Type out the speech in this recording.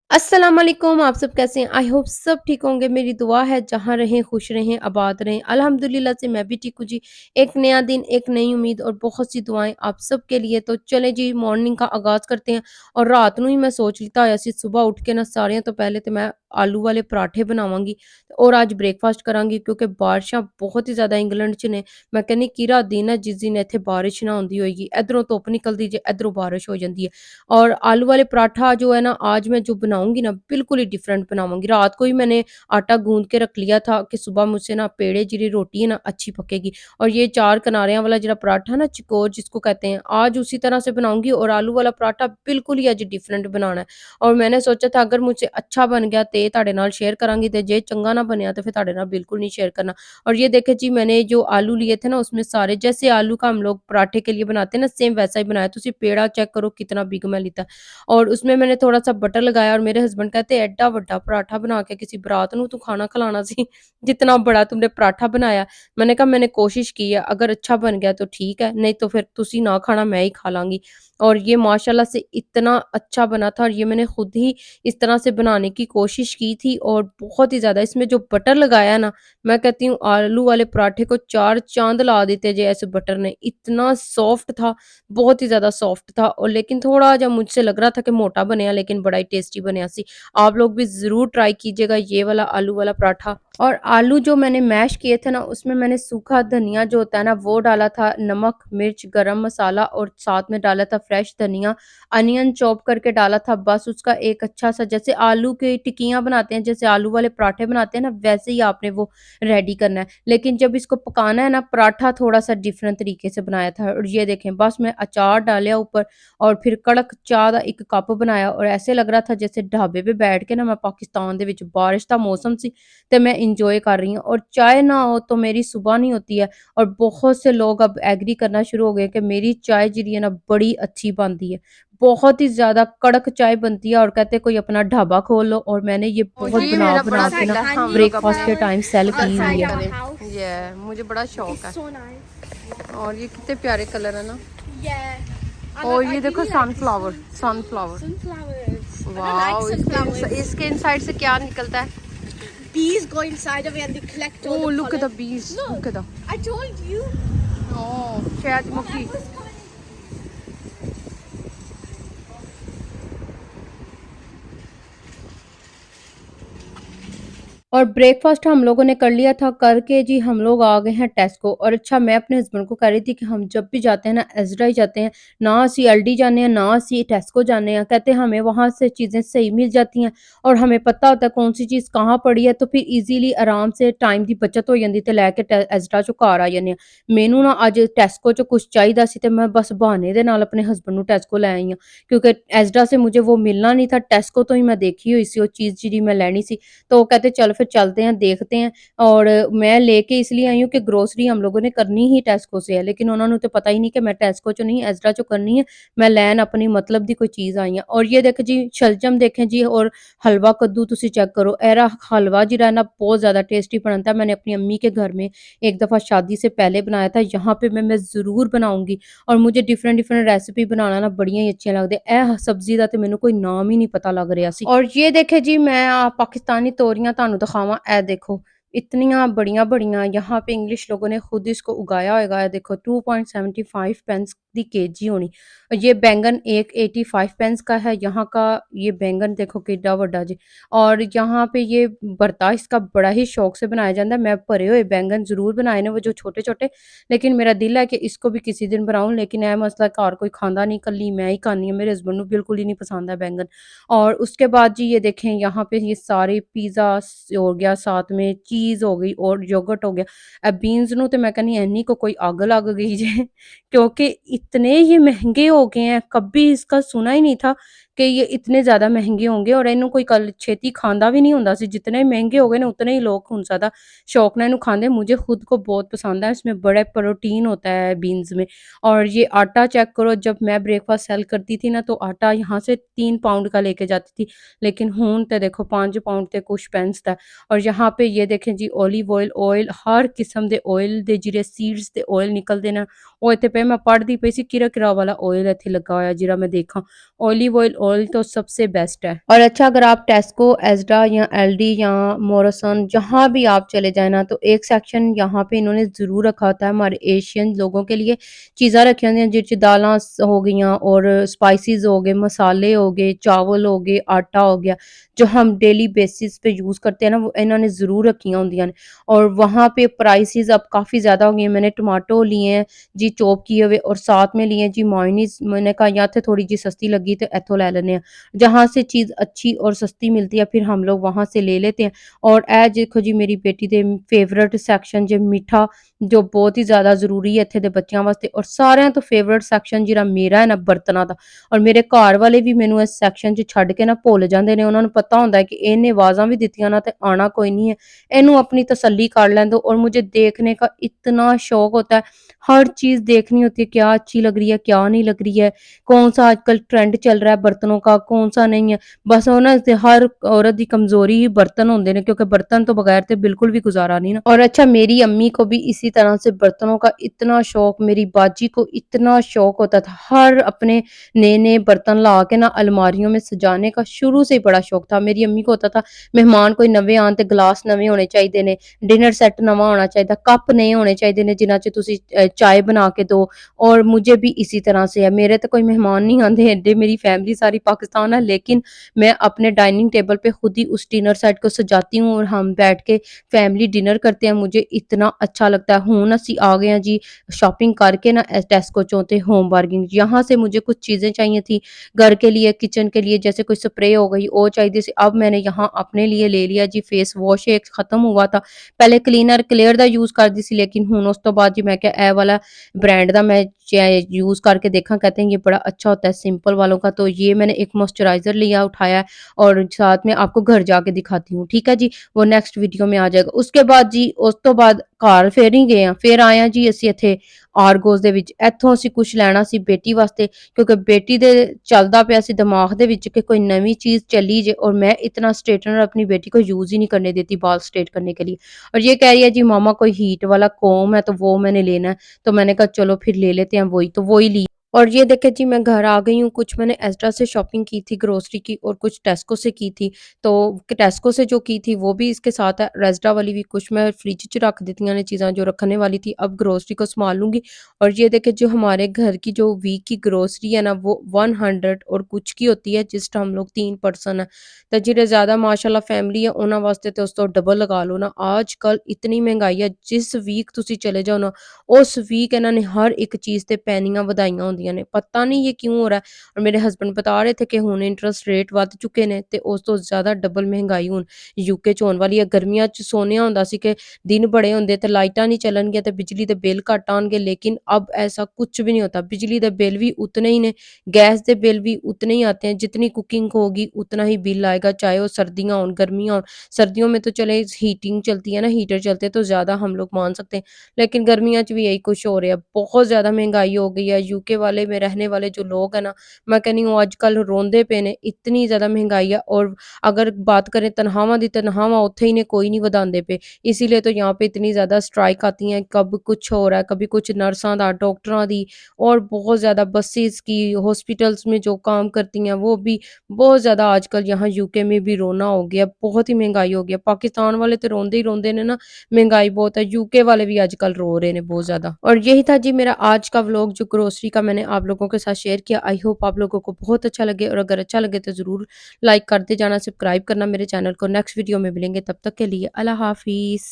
अस्सलाम वालेकुम। आप सब कैसे हैं? आई होप सब ठीक होंगे। मेरी दुआ है जहाँ रहें खुश रहें, आबाद रहें। अल्हम्दुलिल्लाह से मैं भी ठीक हूँ जी। एक नया दिन, एक नई उम्मीद और बहुत सी दुआएं आप सब के लिए। तो चलें जी, मॉर्निंग का आगाज़ करते हैं। और रात ਨੂੰ ही मैं सोच लिता होया सी सुबह उठ के ना सारियां तो पहले तो मैं आलू वाले पराठे बनावांगी और आज ब्रेकफास्ट करांगी क्योंकि बारिशां बहुत ही ज़्यादा इंग्लैंड च ने। मैं कहनी किरा दिन है जिस दिन इत्थे बारिश ना होंदी होएगी, इधरों धुप्प निकलदी जे इधरों बारिश हो जाती है। और आलू वाले पराठा जो है ना आज मैं जो बनाऊँगी ना बिल्कुल ही डिफरेंट बनाऊँगी। रात को ही मैंने आटा गूँध के रख लिया था कि सुबह मुझसे ना पेड़े जिरी रोटी है ना अच्छी पकेगी। और ये 4 किनारियाँ वाला जरा पराठा ना चकोर जिसको कहते हैं, आज उसी तरह से बनाऊँगी और आलू वाला पराठा बिल्कुल ही आज डिफरेंट बनाना है। और मैंने सोचा था अगर मुझसे अच्छा बन गया ते ਤੁਹਾਡੇ ਨਾਲ शेयर करांगी ते जे चंगा ना बनया तो फिर ਤੁਹਾਡੇ ਨਾਲ बिल्कुल नहीं शेयर करना। और ये देखें जी मैंने जो आलू लिए थे ना उसमें सारे जैसे आलू का हम लोग पराठे के लिए बनाते हैं ना सेम वैसा ही बनाया। तुसी पेड़ा चेक करो कितना बिग मैं लिता। और उसमें मैंने थोड़ा-सा बटर लगाया और मेरे हस्बैंड कहते एड्डा बड्डा पराठा बना के किसी बारात ਨੂੰ तू खाना खिलाना सी जितना बड़ा तुमने पराठा बनाया। मैंने कहा मैंने कोशिश की है, अगर अच्छा बन गया तो ठीक है, नहीं तो फिर तुसी ना खाना मैं ही खा लांगी। और ये माशाल्लाह से इतना अच्छा बना था और ये मैंने खुद ही इस तरह से बनाने की कोशिश की थी और बहुत ही ज़्यादा इसमें जो बटर लगाया ना, मैं कहती हूँ आलू वाले पराठे को 4 चाँद ला देते जे ऐसे बटर ने। इतना सॉफ्ट था, बहुत ही ज़्यादा सॉफ्ट था और लेकिन थोड़ा जब मुझसे लग रहा था कि मोटा बनया लेकिन बड़ा ही टेस्टी बनया सी। आप लोग भी ज़रूर ट्राई कीजिएगा ये वाला आलू वाला पराठा। और आलू जो मैंने मैश किए थे ना उसमें मैंने सूखा धनिया जो होता है ना वो डाला था, नमक, मिर्च, गरम मसाला और साथ में डाला था फ्रेश धनिया, अनियन चॉप करके डाला था। बस उसका एक अच्छा-सा जैसे आलू की टिक्कियाँ बनाते हैं, जैसे आलू वाले पराठे बनाते हैं ना वैसे ही आपने वो रेडी करना है। लेकिन जब इसको पकाना है ना पराठा थोड़ा-सा डिफरेंट तरीके से बनाया था। और ये देखें बस मैं अचार डाला ऊपर और फिर कड़क चाह दा 1 कप बनाया और ऐसे लग रहा था जैसे ढाबे पे बैठ के ना मैं पाकिस्तान दे विच बारिश दा मौसम सी ते मैं एन्जॉय कर रही हूँ। और चाय ना हो तो मेरी सुबह नहीं होती है। और बहुत से लोग अब एग्री करना शुरू हो गए कि मेरी चाय जिहड़ी है ना बड़ी अच्छी बनदी है। बहुत ही ज़्यादा कड़क चाय बनती है और कहते हैं कोई अपना ढाबा खोल लो। और मैंने ये और बहुत ये मेरा बड़ा बना-बना के दिल ना है हम लोग ब्रेकफास्ट अपने के टाइम सेल घर की हुई ट्राई है। करें। ये मुझे बड़ा शौक है। और ये कितने प्यारे कलर है ना। और ये देखो सनफ्लावर सनफ्लावर वाओ इसके इनसाइड से क्या निकलता है। Bees go inside of it and they collect all oh the look at the pollen. बीज look Look, at the I told you. ओह शहद मक्खी। Whatever's coming और ब्रेकफास्ट हम लोगों ने कर लिया था, करके जी हम लोग आ गए हैं टेस्को। और अच्छा मैं अपने हस्बैंड को कह रही थी कि हम जब भी जाते हैं ना एज़रा ही जाते हैं, ना असी अल्डी जाने हैं, ना असी टेस्को जाने हैं। कहते हैं हमें वहाँ से चीज़ें सही मिल जाती हैं और हमें पता होता है कौन-सी चीज़ कहाँ पड़ी है, तो फिर ईज़िली आराम से टाइम की बचत हो जाती ते लैके एज़रा चों घर आ जाने हैं। मैनू ना अज टेस्को चों कुछ चाहिदा सी ते मैं बस बहाने दे नाल अपने हस्बैंड नूं टेस्को लै आई हां, क्योंकि एज़रा से मुझे वो मिलना नहीं था, टेस्को तो ही मैं देखी हुई सी वो चीज़ जिहड़ी मैं लैनी सी। तो वो कहते चल फिर चलते हैं, देखते हैं। और मैं लेके इसलिए आई हूँ कि ग्रोसरी हम लोगों ने करनी ही टेस्को से है, लेकिन उन्होंने तो पता ही नहीं कि मैं टेस्को चो नहीं एज़रा चो करनी है, मैं लैन अपनी मतलब दी कोई चीज़ आई हाँ। और ये देखें जी शलजम देखें जी और हलवा कद्दू तुसी चेक करो, एरा हलवा जिहड़ा ना बहुत ज़्यादा टेस्टी बनता है। मैंने अपनी अम्मी के घर में एक दफ़ा शादी से पहले बनाया था, यहाँ पे मैं ज़रूर बनाऊँगी। और मुझे डिफरेंट डिफरेंट रेसिपी बनाना ना बड़ियां ही अच्छियां लगदी। ਇਹ सब्जी ਦਾ ਤੇ ਮੈਨੂੰ ਕੋਈ ਨਾਮ ਹੀ नहीं पता लग रहा सी। और ये देखे जी मैं पाकिस्तानी तोरियां ਤੁਹਾਨੂੰ दिखावा, ए देखो इतनियां बड़ियां यहाँ पे इंग्लिश लोगों ने खुद इसको उगाया होगा। ये देखो 2.75 पेंस दी केजी होनी। ये बैंगन एक 85 पेंस का है यहाँ का। ये बैंगन देखो किड्डा वड्डा जी। और यहाँ पे ये भरता इसका बड़ा ही शौक से बनाया जाता है। मैं भरे हुए बैंगन जरूर बनाए ने वो जो छोटे छोटे, लेकिन मेरा दिल है कि इसको भी किसी दिन बनाऊं, लेकिन यह मसला घर कोई खांदा नहीं, कली मैं ही खानी है, मेरे हस्बैंड को बिल्कुल ही नहीं पसंद है बैंगन। और उसके बाद जी ये देखें यहाँ पे ये सारे पिज़्ज़ा हो गया, साथ में चीज़ हो गई और योगर्ट हो गया। बीन्स नू तो मैं कहनी इन्नी को कोई अग लग गई जे क्योंकि इतने ये महंगे हो गए हैं, कभी इसका सुना ही नहीं था कि ये इतने ज़्यादा महंगे होंगे। और इन्हू कोई कल छेती खांदा भी नहीं हुंदा सी, जितने महंगे हो गए ना उतने ही लोग हुन ज़्यादा शौक नाल इन्हू खांदे। मुझे खुद को बहुत पसंद है, इसमें बड़ा प्रोटीन होता है बीन्स में। और ये आटा चेक करो, जब मैं ब्रेकफास्ट सेल करती थी ना तो आटा यहाँ से 3 पाउंड का लेके जाती थी, लेकिन हुण ते देखो 5 पाउंड ते कुछ पेंस दा। और यहाँ पे ये देखें जी ओलिव ऑयल हर किस्म दे ऑयल दे जिहड़े सीड्स दे ऑयल निकलदे ने, ਉਹ ਇੱਥੇ ਪਏ मैं पढ़दी पई सी किरा किरा वाला ऑयल ਇੱਥੇ ਲੱਗਾ होया जिहड़ा मैं देखा। ओलिव ऑयल तो सबसे बेस्ट है। और अच्छा, अगर आप टेस्को, एज़डा या एलडी या मोरसन जहाँ भी आप चले जाए ना, तो एक सेक्शन यहाँ पे इन्होंने ज़रूर रखा होता है हमारे एशियन लोगों के लिए। चीज़ां रखी होंदियां जिस च दालां हो गईयां और स्पाइसेस हो गए, मसाले हो गए, चावल हो गए, आटा हो गया, जो हम डेली बेसिस पे यूज़ करते हैं ना, वो इन्होंने ज़रूर रखियां होंदियां ने। और वहाँ पे प्राइसेस अब काफ़ी ज़्यादा हो गई हैं। मैंने टमाटो लिए हैं जी चॉप किए हुए, और साथ में लिए हैं जी मायोनीज़। मैंने कहा या ते थोड़ी जी सस्ती लगी तो इत्थों ले लेने हैं। जहाँ से चीज़ अच्छी और सस्ती मिलती है फिर हम लोग वहाँ से ले लेते हैं। और ए देखो जी मेरी बेटी दे फेवरेट सैक्शन जे मिठा, जो बहुत ही ज़्यादा ज़रूरी है इत्थे दे बच्चों वास्ते। और सारिਆਂ ਤੋਂ फेवरेट सैक्शन ਜਿਹੜਾ मेरा है ना बर्तनों का। और मेरे घर वाले भी मैनू इस सैक्शन 'ਚ ਛੱਡ ਕੇ ਨਾ ਭੁੱਲ ਜਾਂਦੇ ਨੇ। ਉਹਨਾਂ ਨੂੰ पता ਹੁੰਦਾ है कि ਇਹਨੇ आवाज़ां भी ਦਿੱਤੀਆਂ ना ਤੇ आना कोई नहीं है, इन्हू अपनी तसल्ली कर लें दो। और मुझे देखने का इतना शौक होता है, हर चीज़ देखनी होती है, क्या अच्छी लग रही है, क्या नहीं लग रही है, कौन सा आजकल ट्रेंड चल रहा है बर्तनों का, कौन सा नहीं है। बस वो ना हर औरत की कमजोरी ही बर्तन होंगे ने, क्योंकि बर्तन तो बगैर तो बिल्कुल भी गुजारा नहीं ना। और अच्छा, मेरी अम्मी को भी इसी तरह से बर्तनों का इतना शौक, मेरी बाजी को इतना शौक होता था, हर अपने नए नए बर्तन ला के ना अलमारियों में सजाने का शुरू से ही बड़ा शौक था। मेरी अम्मी को होता था मेहमान कोई नवे आन ते गिलास नवे होने चाहिए ने, डिनर सैट नवा होना चाहिए, कप नए होने चाहिए ने जिन्हां च तुसी चाय बना के दो। और मुझे भी इसी तरह से है, मेरे तो कोई मेहमान नहीं आते एडे, मेरी फैमिली सारी पाकिस्तान है, लेकिन मैं अपने डाइनिंग टेबल पे खुद ही उस डिनर सेट को सजाती हूँ और हम बैठ के फैमिली डिनर करते हैं। मुझे इतना अच्छा लगता है। हुण असी आ गए हैं जी शॉपिंग करके ना टेस्को चों ते होम बार्गेनिंग, यहाँ से मुझे कुछ चीज़ें चाहिए थी घर के लिए, किचन के लिए, जैसे कोई स्प्रे हो गई वो चाहिए थी। अब मैंने यहाँ अपने लिए ले लिया जी फेस वॉश, एक खत्म हुआ था। पहले क्लीनर क्लेयर का यूज़ करती सी, लेकिन हुण उस तो बाद जी मैं क्या ए वाला ब्रांड का मैं यूज़ करके देखा, कहते हैं ये बड़ा अच्छा होता है सिंपल वालों का। तो ये मैंने एक मॉइस्चराइज़र लिया, उठाया, और साथ में आपको घर जाके दिखाती हूँ, ठीक है जी। वो नेक्स्ट वीडियो में आ जाएगा। उसके बाद जी उस तो बाद घर फिर नहीं गए, फिर आए हैं जी ਅਸੀਂ ਇੱਥੇ ਆਰਗੋਸ ਦੇ ਵਿੱਚ। ਇੱਥੋਂ ਅਸੀਂ ਕੁਝ ਲੈਣਾ ਸੀ ਬੇਟੀ ਵਾਸਤੇ, क्योंकि बेटी ਦੇ ਚੱਲਦਾ ਪਿਆ ਸੀ दिमाग ਦੇ ਵਿੱਚ कि कोई नवी चीज़ चली जे। और मैं इतना स्ट्रेटनर अपनी बेटी को यूज़ ही नहीं करने देती बाल स्ट्रेट करने के लिए। और ये कह रही है जी मामा कोई हीट वाला कोम है तो वो मैंने लेना है। तो मैंने कहा चलो फिर ले लेते हैं वही, तो वही ली। और ये देखें जी मैं घर आ गई हूँ। कुछ मैंने एस्टा से शॉपिंग की थी ग्रोसरी की, और कुछ टेस्को से की थी। तो टेस्को से जो की थी वो भी इसके साथ है, रेस्टा वाली भी कुछ मैं फ्रिज च रख दी ने चीज़ां जो रखने वाली थी। अब ग्रोसरी को संभाल लूँगी। और ये देखें जो हमारे घर की जो वीक की ग्रोसरी है ना, वो 100 और कुछ की होती है, जिस हम लोग 3 पर्सन है। तो जिहड़े ज़्यादा माशाल्लाह फैमिली है उन्हां वास्ते तो उस तो डबल लगा लो ना। आजकल इतनी महंगाई है, जिस वीक तुसी चले जाओ ना उस वीक इन्हां ने हर एक चीज़ ते पैनियां वधाइयां होंदियां ने, पता नहीं ये क्यों हो रहा है। और मेरे हस्बैंड बता रहे थे कि हुण इंटरेस्ट रेट वध चुके ने ते उस तो ज़्यादा डबल महंगाई हुण यूके च होण वाली है। गर्मियां च सोनिया हुंदा सी कि दिन बड़े होंदे ते लाइटां नहीं चलणगियां ते बिजली दे बिल घट आउणगे, लेकिन अब ऐसा कुछ भी नहीं होता। बिजली दे बिल भी उतने ही ने, गैस दे बिल भी उतने ही आते हैं, जितनी कुकिंग होगी उतना ही बिल आएगा, चाहे वो सर्दियां हों गर्मियां हों। सर्दियों में तो चले हीटिंग चलती है ना, हीटर चलते हैं तो ज़्यादा हम लोग मान सकते हैं, लेकिन गर्मियां च भी यही कुछ हो रहा है। बहुत ज़्यादा महंगाई हो गई है। यूके वाले में रहने वाले जो लोग हैं ना, मैं कहनी हूँ आजकल रोंदे पे ने, इतनी ज़्यादा महंगाई है। और अगर बात करें तनख्वाहां दी, तनख्वाहां उत्थे ही ने, कोई नहीं वधांदे पे। इसीलिए तो यहाँ पे इतनी ज़्यादा स्ट्राइक आती हैं, कब कुछ हो रहा है, कभी कुछ नर्सां दा, डॉक्टरां दी, और बहुत ज़्यादा बसेस की, हॉस्पिटल्स में जो काम करती हैं वो भी बहुत ज़्यादा आजकल यहाँ यूके में भी रोना हो गया। बहुत ही महंगाई हो गया। पाकिस्तान वाले तो रोंदे ही रोंदे ने ना, महंगाई बहुत है। यूके वाले भी आजकल रो रहे हैं बहुत ज़्यादा। और यही था जी मेरा आज का व्लॉग जो ग्रोसरी का मैंने आप लोगों के साथ शेयर किया। आई होप आप लोगों को बहुत अच्छा लगे, और अगर अच्छा लगे तो ज़रूर लाइक करते जाना, सब्सक्राइब करना मेरे चैनल को। नेक्स्ट वीडियो में मिलेंगे, तब तक के लिए अल्लाह हाफिज़।